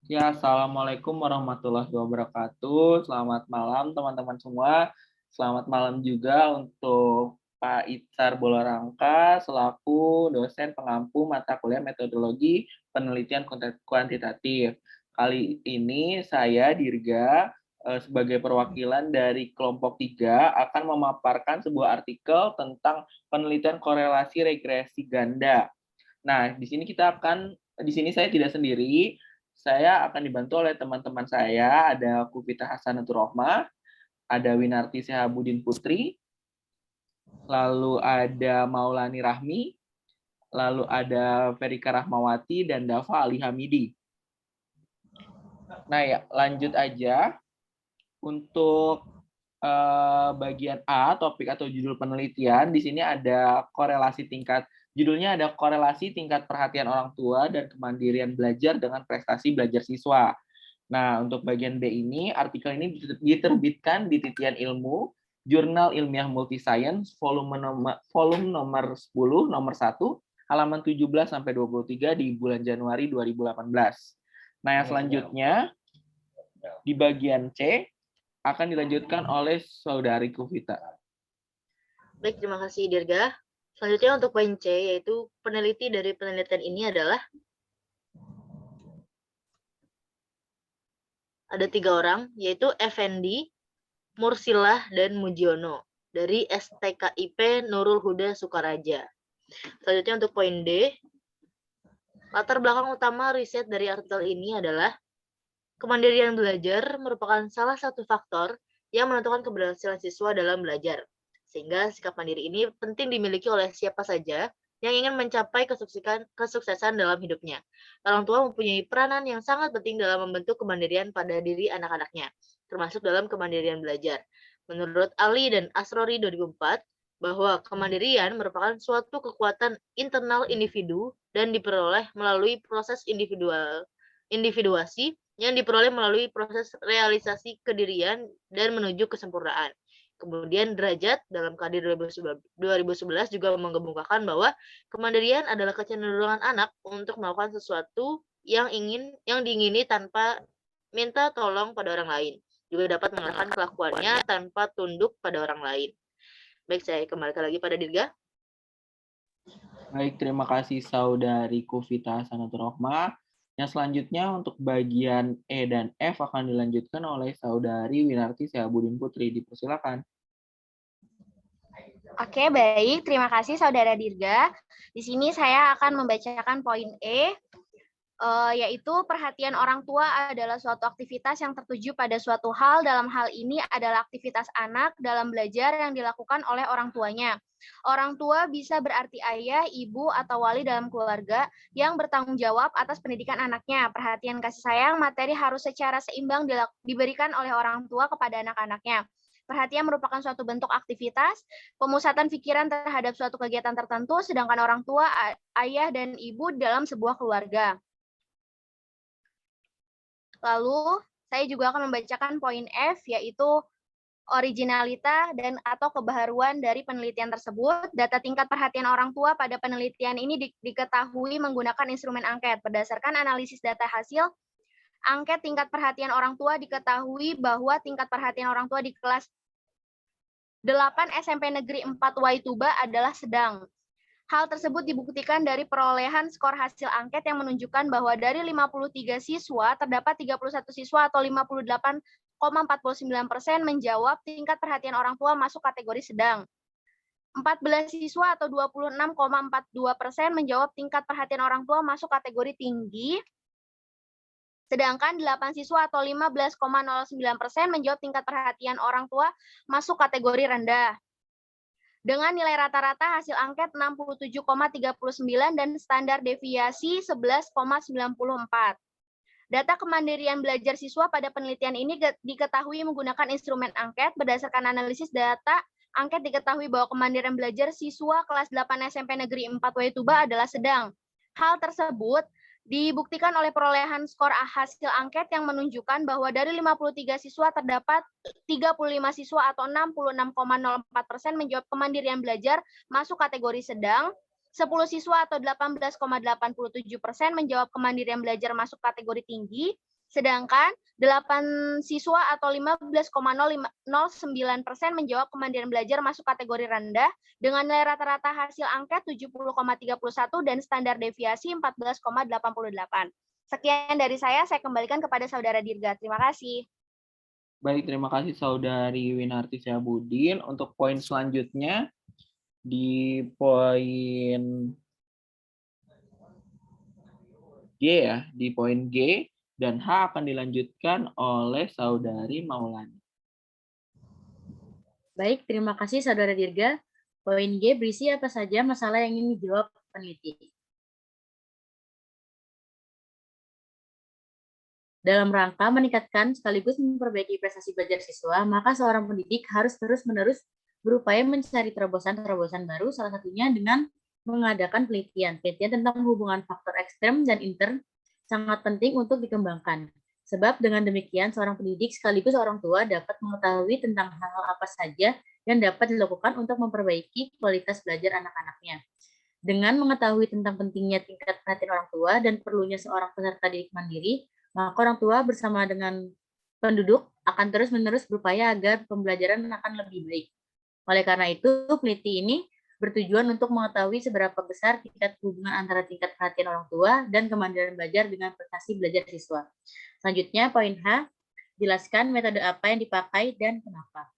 Ya, Assalamualaikum warahmatullahi wabarakatuh. Selamat malam teman-teman semua. Selamat malam juga untuk Pak Itzar Bolorangka selaku dosen pengampu mata kuliah metodologi penelitian kuantitatif. Kali ini saya Dirga sebagai perwakilan dari kelompok 3 akan memaparkan sebuah artikel tentang penelitian korelasi regresi ganda. Nah, di sini saya tidak sendiri. Saya akan dibantu oleh teman-teman saya, ada Kufita Hasanatur Rohmah, ada Winarti Sehabudin Putri, lalu ada Maulani Rahmi, lalu ada Ferika Rahmawati, dan Dava Ali Hamidi. Nah ya, lanjut aja. Untuk bagian A, topik atau judul penelitian, di sini ada judulnya ada korelasi tingkat perhatian orang tua dan kemandirian belajar dengan prestasi belajar siswa. Nah, untuk bagian B ini, artikel ini diterbitkan di Titian Ilmu, Jurnal Ilmiah Multiscience, volume nomor 10, nomor 1, halaman 17 sampai 23 di bulan Januari 2018. Nah, yang selanjutnya di bagian C akan dilanjutkan oleh Saudari Kufita. Baik, terima kasih Dirga. Selanjutnya untuk poin C, yaitu peneliti dari penelitian ini adalah ada 3 orang, yaitu Effendi, Mursilah, dan Mujiono dari STKIP Nurul Huda Sukaraja. Selanjutnya untuk poin D, latar belakang utama riset dari artikel ini adalah kemandirian belajar merupakan salah satu faktor yang menentukan keberhasilan siswa dalam belajar. Sehingga sikap mandiri ini penting dimiliki oleh siapa saja yang ingin mencapai kesuksesan dalam hidupnya. Orang tua mempunyai peranan yang sangat penting dalam membentuk kemandirian pada diri anak-anaknya, termasuk dalam kemandirian belajar. Menurut Ali dan Asrori 2004, bahwa kemandirian merupakan suatu kekuatan internal individu dan diperoleh melalui proses individuasi yang diperoleh melalui proses realisasi kedirian dan menuju kesempurnaan. Kemudian Derajat dalam Kadir 2011 juga mengemukakan bahwa kemandirian adalah kecenderungan anak untuk melakukan sesuatu yang diingini tanpa minta tolong pada orang lain. Juga dapat mengalahkan kelakuannya tanpa tunduk pada orang lain. Baik, saya kembalikan lagi pada Dirga. Baik, terima kasih Saudari Kufita Hasanatur Rohmah. Yang selanjutnya untuk bagian E dan F akan dilanjutkan oleh Saudari Winarti Sehabudin Putri. Dipersilakan. Oke, baik. Terima kasih Saudara Dirga. Di sini saya akan membacakan poin E, yaitu perhatian orang tua adalah suatu aktivitas yang tertuju pada suatu hal. Dalam hal ini adalah aktivitas anak dalam belajar yang dilakukan oleh orang tuanya. Orang tua bisa berarti ayah, ibu, atau wali dalam keluarga yang bertanggung jawab atas pendidikan anaknya. Perhatian kasih sayang materi harus secara seimbang diberikan oleh orang tua kepada anak-anaknya. Perhatian merupakan suatu bentuk aktivitas, pemusatan pikiran terhadap suatu kegiatan tertentu, sedangkan orang tua, ayah, dan ibu dalam sebuah keluarga. Lalu, saya juga akan membacakan poin F, yaitu originalita dan atau kebaharuan dari penelitian tersebut. Data tingkat perhatian orang tua pada penelitian ini diketahui menggunakan instrumen angket. Berdasarkan analisis data hasil angket tingkat perhatian orang tua, diketahui bahwa tingkat perhatian orang tua di kelas 8 SMP Negeri 4 Waituba adalah sedang. Hal tersebut dibuktikan dari perolehan skor hasil angket yang menunjukkan bahwa dari 53 siswa, terdapat 31 siswa atau 58,49% menjawab tingkat perhatian orang tua masuk kategori sedang. 14 siswa atau 26,42% menjawab tingkat perhatian orang tua masuk kategori tinggi, sedangkan 8 siswa atau 15,09% menjawab tingkat perhatian orang tua masuk kategori rendah. Dengan nilai rata-rata hasil angket 67,39 dan standar deviasi 11,94. Data kemandirian belajar siswa pada penelitian ini diketahui menggunakan instrumen angket. Berdasarkan analisis data, angket diketahui bahwa kemandirian belajar siswa kelas 8 SMP Negeri 4 Waituba adalah sedang. Hal tersebut dibuktikan oleh perolehan skor hasil angket yang menunjukkan bahwa dari 53 siswa terdapat 35 siswa atau 66,04% menjawab kemandirian belajar masuk kategori sedang, 10 siswa atau 18,87% menjawab kemandirian belajar masuk kategori tinggi, Sedangkan 8 siswa atau 15,09% menjawab kemandirian belajar masuk kategori rendah dengan nilai rata-rata hasil angket 70,31 dan standar deviasi 14,88. Sekian dari saya kembalikan kepada Saudara Dirga. Terima kasih. Baik, terima kasih Saudari Winarti Syahbudin. Untuk poin selanjutnya, di poin G ya, di poin G dan H akan dilanjutkan oleh Saudari Maulani. Baik, terima kasih Saudara Dirga. Poin G berisi apa saja masalah yang ingin dijawab peneliti. Dalam rangka meningkatkan sekaligus memperbaiki prestasi belajar siswa, maka seorang pendidik harus terus-menerus berupaya mencari terobosan-terobosan baru, salah satunya dengan mengadakan penelitian. Penelitian tentang hubungan faktor ekstern dan intern sangat penting untuk dikembangkan. Sebab dengan demikian, seorang pendidik sekaligus orang tua dapat mengetahui tentang hal-hal apa saja yang dapat dilakukan untuk memperbaiki kualitas belajar anak-anaknya. Dengan mengetahui tentang pentingnya tingkat perhatian orang tua dan perlunya seorang peserta didik mandiri, maka orang tua bersama dengan penduduk akan terus-menerus berupaya agar pembelajaran akan lebih baik. Oleh karena itu, peneliti ini bertujuan untuk mengetahui seberapa besar tingkat hubungan antara tingkat perhatian orang tua dan kemandirian belajar dengan prestasi belajar siswa. Selanjutnya, poin H, jelaskan metode apa yang dipakai dan kenapa.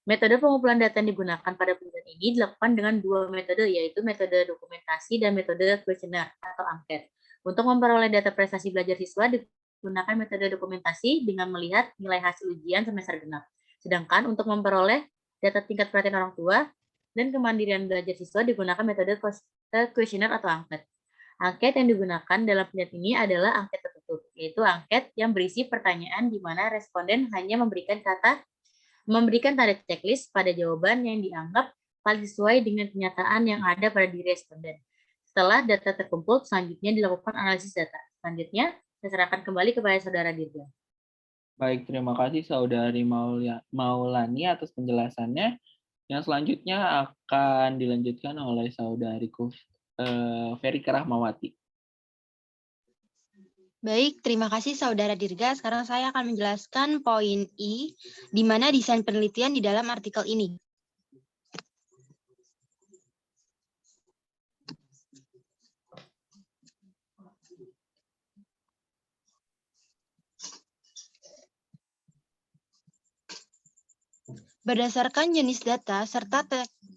Metode pengumpulan data yang digunakan pada penelitian ini dilakukan dengan dua metode, yaitu metode dokumentasi dan metode kuesioner atau angket. Untuk memperoleh data prestasi belajar siswa digunakan metode dokumentasi dengan melihat nilai hasil ujian semester genap. Sedangkan untuk memperoleh data tingkat perhatian orang tua dan kemandirian belajar siswa digunakan metode kuesioner atau angket. Angket yang digunakan dalam penelitian ini adalah angket tertutup, yaitu angket yang berisi pertanyaan di mana responden hanya memberikan tanda checklist pada jawaban yang dianggap paling sesuai dengan kenyataan yang ada pada diri responden. Setelah data terkumpul, selanjutnya dilakukan analisis data. Selanjutnya, saya serahkan kembali kepada Saudara Dirga. Baik, terima kasih Saudari Maulani atas penjelasannya. Yang selanjutnya akan dilanjutkan oleh Saudari Ferika Rahmawati. Baik, terima kasih Saudara Dirga. Sekarang saya akan menjelaskan poin I, di mana desain penelitian di dalam artikel ini. Berdasarkan jenis data serta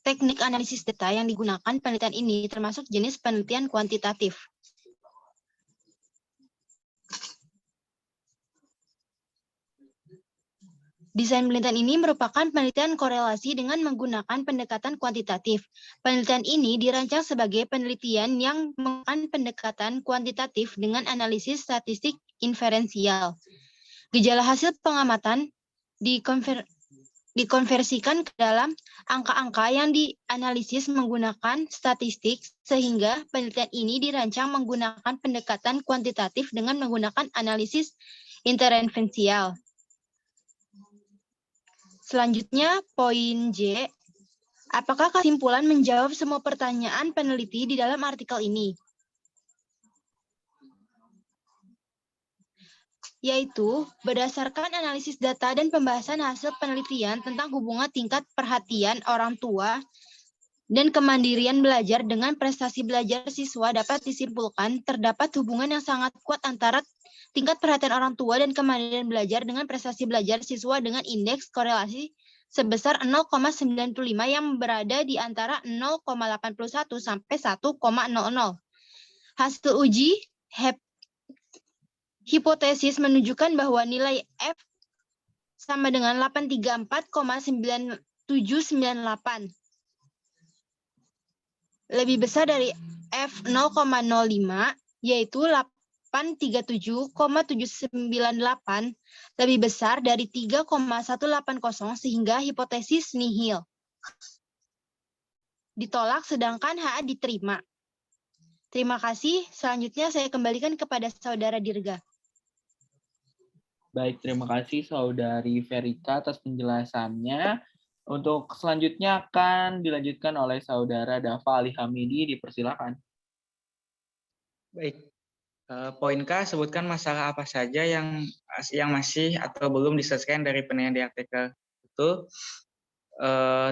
teknik analisis data yang digunakan penelitian ini termasuk jenis penelitian kuantitatif. Desain penelitian ini merupakan penelitian korelasi dengan menggunakan pendekatan kuantitatif. Penelitian ini dirancang sebagai penelitian yang menggunakan pendekatan kuantitatif dengan analisis statistik inferensial. Gejala hasil pengamatan dikonversikan ke dalam angka-angka yang dianalisis menggunakan statistik, sehingga penelitian ini dirancang menggunakan pendekatan kuantitatif dengan menggunakan analisis interferensial. Selanjutnya, poin J. Apakah kesimpulan menjawab semua pertanyaan peneliti di dalam artikel ini? Yaitu, berdasarkan analisis data dan pembahasan hasil penelitian tentang hubungan tingkat perhatian orang tua dan kemandirian belajar dengan prestasi belajar siswa dapat disimpulkan terdapat hubungan yang sangat kuat antara tingkat perhatian orang tua dan kemandirian belajar dengan prestasi belajar siswa dengan indeks korelasi sebesar 0,95 yang berada di antara 0,81 sampai 1,00. Hasil uji hipotesis menunjukkan bahwa nilai F sama dengan 834,9798. Lebih besar dari F 0,05, yaitu 837,798, lebih besar dari 3,180 sehingga hipotesis nihil ditolak sedangkan HA diterima. Terima kasih. Selanjutnya saya kembalikan kepada Saudara Dirga. Baik, terima kasih Saudari Ferika atas penjelasannya. Untuk selanjutnya akan dilanjutkan oleh Saudara Dava Ali Hamidi, dipersilakan. Baik, Poin K, sebutkan masalah apa saja yang masih atau belum diselesaikan dari penelitian di artikel itu.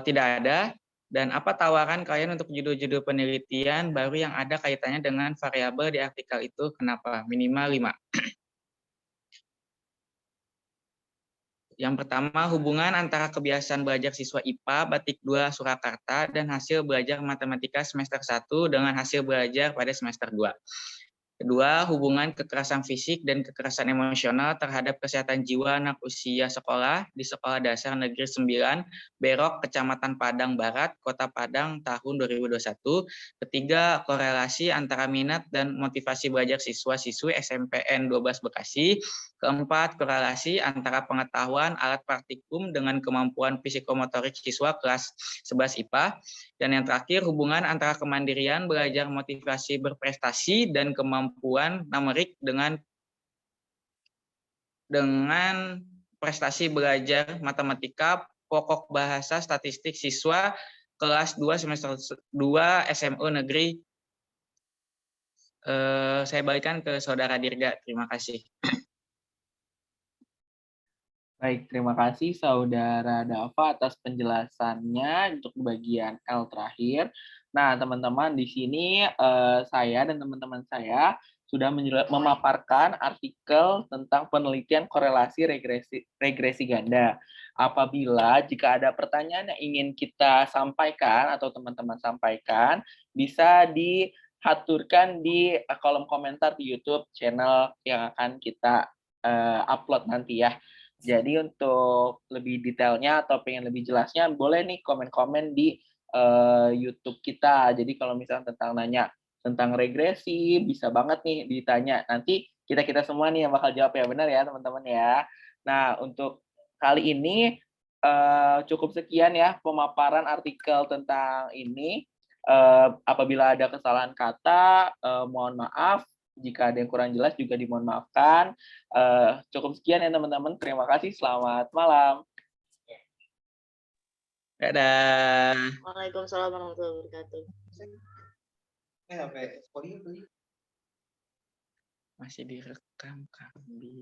Tidak ada. Dan apa tawaran kalian untuk judul-judul penelitian baru yang ada kaitannya dengan variabel di artikel itu? Kenapa? Minimal 5. Yang pertama, hubungan antara kebiasaan belajar siswa IPA Batik 2 Surakarta dan hasil belajar matematika semester 1 dengan hasil belajar pada semester 2. Kedua, hubungan kekerasan fisik dan kekerasan emosional terhadap kesehatan jiwa anak usia sekolah di Sekolah Dasar Negeri 9, Berok, Kecamatan Padang Barat, Kota Padang, tahun 2021. Ketiga, korelasi antara minat dan motivasi belajar siswa-siswi SMPN 12 Bekasi. Keempat, korelasi antara pengetahuan alat praktikum dengan kemampuan psikomotorik siswa kelas 11 IPA. Dan yang terakhir, hubungan antara kemandirian belajar motivasi berprestasi dan kemampuan numerik dengan prestasi belajar matematika pokok bahasa statistik siswa kelas 2 semester 2 SMU Negeri. Saya balikan ke Saudara Dirga. Terima kasih. Baik, terima kasih Saudara Dava atas penjelasannya untuk bagian L terakhir. Nah, teman-teman, di sini saya dan teman-teman saya sudah memaparkan artikel tentang penelitian korelasi regresi ganda. Apabila jika ada pertanyaan yang ingin kita sampaikan atau teman-teman sampaikan, bisa diaturkan di kolom komentar di YouTube channel yang akan kita upload nanti ya. Jadi untuk lebih detailnya atau pengen lebih jelasnya, boleh nih komen-komen di YouTube kita. Jadi kalau misalnya nanya tentang regresi, bisa banget nih ditanya. Nanti kita semua nih yang bakal jawab ya, benar ya teman-teman ya. Nah, untuk kali ini cukup sekian ya pemaparan artikel tentang ini. Apabila ada kesalahan kata, mohon maaf. Jika ada yang kurang jelas juga dimohon maafkan. Cukup sekian ya teman-teman. Terima kasih. Selamat malam. Dadah. Waalaikumsalam warahmatullahi wabarakatuh. Masih direkam kami.